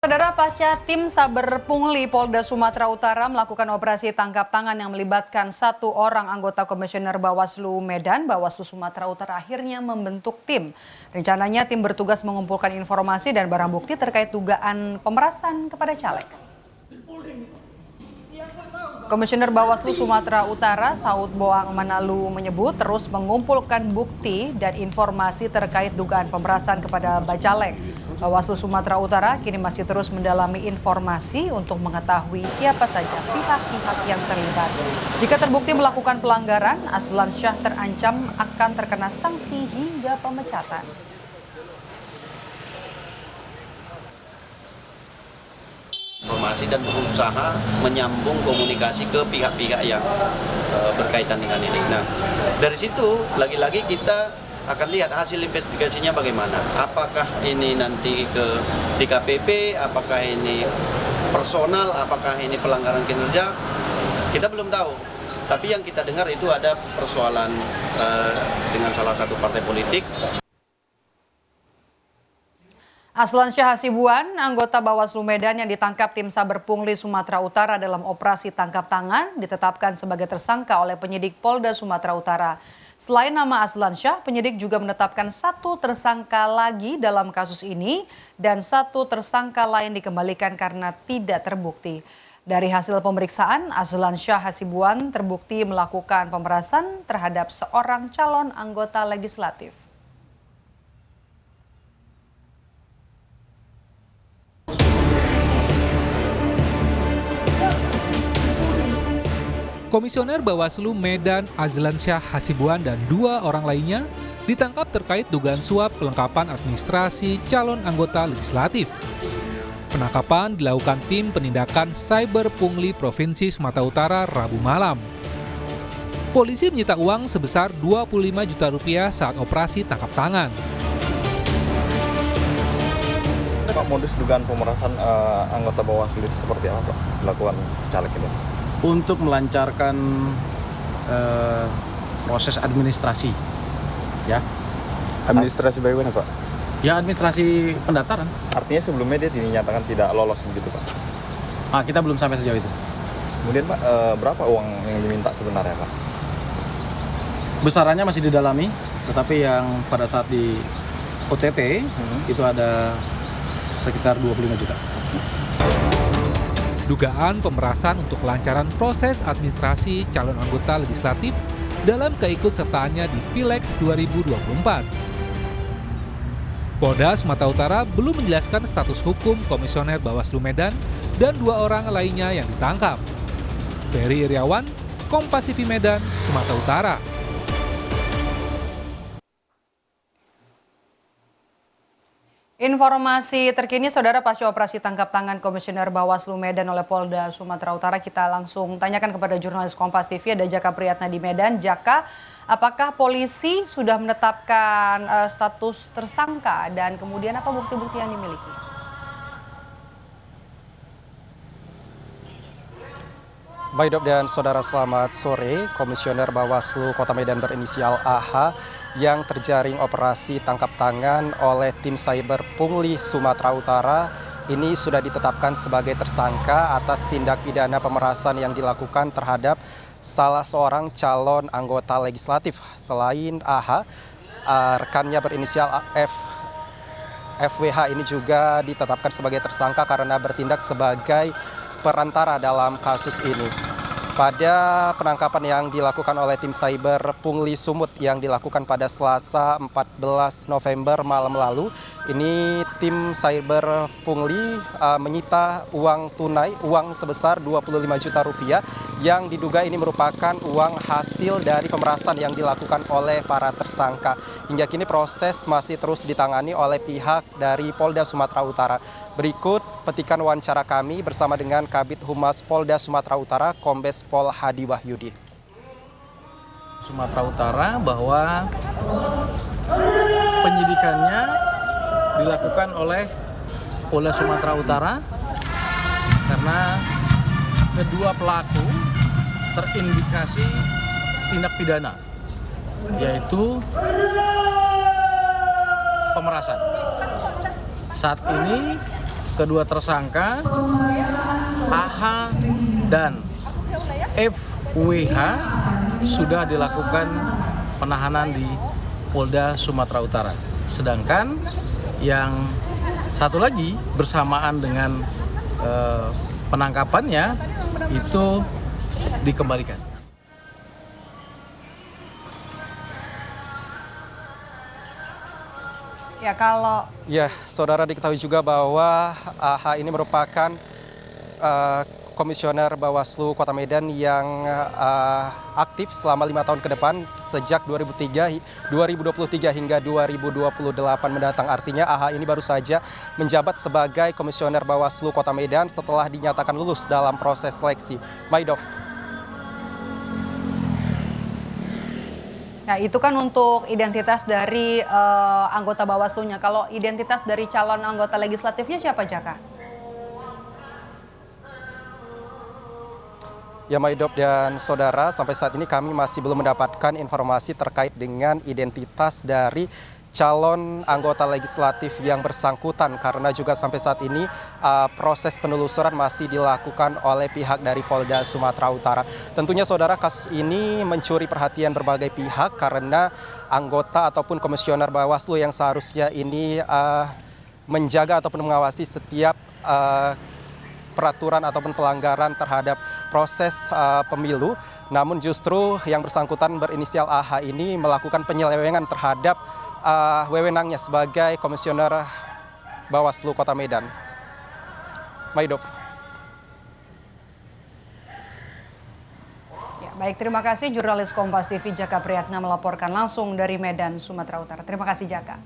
Saudara, pasca tim Saber Pungli Polda Sumatera Utara melakukan operasi tangkap tangan yang melibatkan 1 orang anggota Komisioner Bawaslu Medan, Bawaslu Sumatera Utara akhirnya membentuk tim. Rencananya tim bertugas mengumpulkan informasi dan barang bukti terkait dugaan pemerasan kepada caleg. Komisioner Bawaslu Sumatera Utara, Saud Boang Manalu menyebut terus mengumpulkan bukti dan informasi terkait dugaan pemerasan kepada bacalek. Bawaslu Sumatera Utara kini masih terus mendalami informasi untuk mengetahui siapa saja pihak-pihak yang terlibat. Jika terbukti melakukan pelanggaran, Aslan Syah terancam akan terkena sanksi hingga pemecatan. Informasi dan berusaha menyambung komunikasi ke pihak-pihak yang berkaitan dengan ini. Nah, dari situ lagi-lagi kita akan lihat hasil investigasinya bagaimana. Apakah ini nanti ke DKPP, apakah ini personal, apakah ini pelanggaran kinerja, kita belum tahu. Tapi yang kita dengar itu ada persoalan dengan salah satu partai politik. Aslan Syah Hasibuan, anggota Bawaslu Medan yang ditangkap tim Saber Pungli Sumatera Utara dalam operasi tangkap tangan, ditetapkan sebagai tersangka oleh penyidik Polda Sumatera Utara. Selain nama Aslan Syah, penyidik juga menetapkan 1 tersangka lagi dalam kasus ini dan 1 tersangka lain dikembalikan karena tidak terbukti. Dari hasil pemeriksaan, Aslan Syah Hasibuan terbukti melakukan pemerasan terhadap seorang calon anggota legislatif. Komisioner Bawaslu Medan Aslan Syah Hasibuan dan 2 orang lainnya ditangkap terkait dugaan suap kelengkapan administrasi calon anggota legislatif. Penangkapan dilakukan tim penindakan Cyber Pungli Provinsi Sumatera Utara Rabu malam. Polisi menyita uang sebesar Rp25 juta saat operasi tangkap tangan. Pak, modus dugaan pemerasan anggota Bawaslu itu seperti apa, Pak, dilakukan caleg ini? Untuk melancarkan proses administrasi, ya. Administrasi bagaimana, Pak? Ya, administrasi pendaftaran. Artinya sebelumnya dia dinyatakan tidak lolos begitu, Pak? Kita belum sampai sejauh itu. Kemudian, Pak, berapa uang yang diminta sebenarnya, Pak? Besarannya masih didalami, tetapi yang pada saat di OTT itu ada sekitar 25 juta. Dugaan pemerasan untuk kelancaran proses administrasi calon anggota legislatif dalam keikutsertaannya di Pileg 2024. Polda Sumatera Utara belum menjelaskan status hukum Komisioner Bawaslu Medan dan 2 orang lainnya yang ditangkap. Ferry Iriawan, Kompas TV Medan, Sumatera Utara. Informasi terkini, Saudara, pasca operasi tangkap tangan Komisioner Bawaslu Medan oleh Polda Sumatera Utara, kita langsung tanyakan kepada jurnalis Kompas TV, ada Jaka Priyatna di Medan. Jaka, apakah polisi sudah menetapkan status tersangka dan kemudian apa bukti-bukti yang dimiliki? Baik Dok dan Saudara, selamat sore. Komisioner Bawaslu Kota Medan berinisial AH yang terjaring operasi tangkap tangan oleh tim Cyber Pungli Sumatera Utara ini sudah ditetapkan sebagai tersangka atas tindak pidana pemerasan yang dilakukan terhadap salah seorang calon anggota legislatif. Selain AH, rekannya berinisial FWH ini juga ditetapkan sebagai tersangka karena bertindak sebagai perantara dalam kasus ini. Pada penangkapan yang dilakukan oleh tim Cyber Pungli Sumut yang dilakukan pada Selasa 14 November malam lalu, ini tim Cyber Pungli menyita uang tunai, uang sebesar Rp25 juta yang diduga ini merupakan uang hasil dari pemerasan yang dilakukan oleh para tersangka. Hingga kini proses masih terus ditangani oleh pihak dari Polda Sumatera Utara. Berikut petikan wawancara kami bersama dengan Kabid Humas Polda Sumatera Utara, Kombes Pol Hadi Wahyudi. Sumatera Utara bahwa penyidikannya dilakukan oleh Polda Sumatera Utara karena kedua pelaku terindikasi tindak pidana, yaitu pemerasan. Saat ini kedua tersangka AH dan FWH sudah dilakukan penahanan di Polda Sumatera Utara. Sedangkan yang satu lagi bersamaan dengan penangkapannya itu dikembalikan. Ya, kalau Ya, saudara, diketahui juga bahwa AH ini merupakan komisioner Bawaslu Kota Medan yang aktif selama 5 tahun ke depan sejak 2023 hingga 2028 mendatang. Artinya AH ini baru saja menjabat sebagai komisioner Bawaslu Kota Medan setelah dinyatakan lulus dalam proses seleksi. Maidov. Nah, itu kan untuk identitas dari anggota Bawaslu-nya. Kalau identitas dari calon anggota legislatifnya siapa, Jaka? Ya, Maidop dan saudara, sampai saat ini kami masih belum mendapatkan informasi terkait dengan identitas dari calon anggota legislatif yang bersangkutan, karena juga sampai saat ini proses penelusuran masih dilakukan oleh pihak dari Polda Sumatera Utara. Tentunya saudara, kasus ini mencuri perhatian berbagai pihak karena anggota ataupun komisioner Bawaslu yang seharusnya ini menjaga ataupun mengawasi setiap peraturan ataupun pelanggaran terhadap proses pemilu, namun justru yang bersangkutan berinisial AH ini melakukan penyelewengan terhadap wewenangnya sebagai komisioner Bawaslu Kota Medan. Maidop. Ya, baik, terima kasih jurnalis Kompas TV Jaka Priyatna melaporkan langsung dari Medan, Sumatera Utara. Terima kasih, Jaka.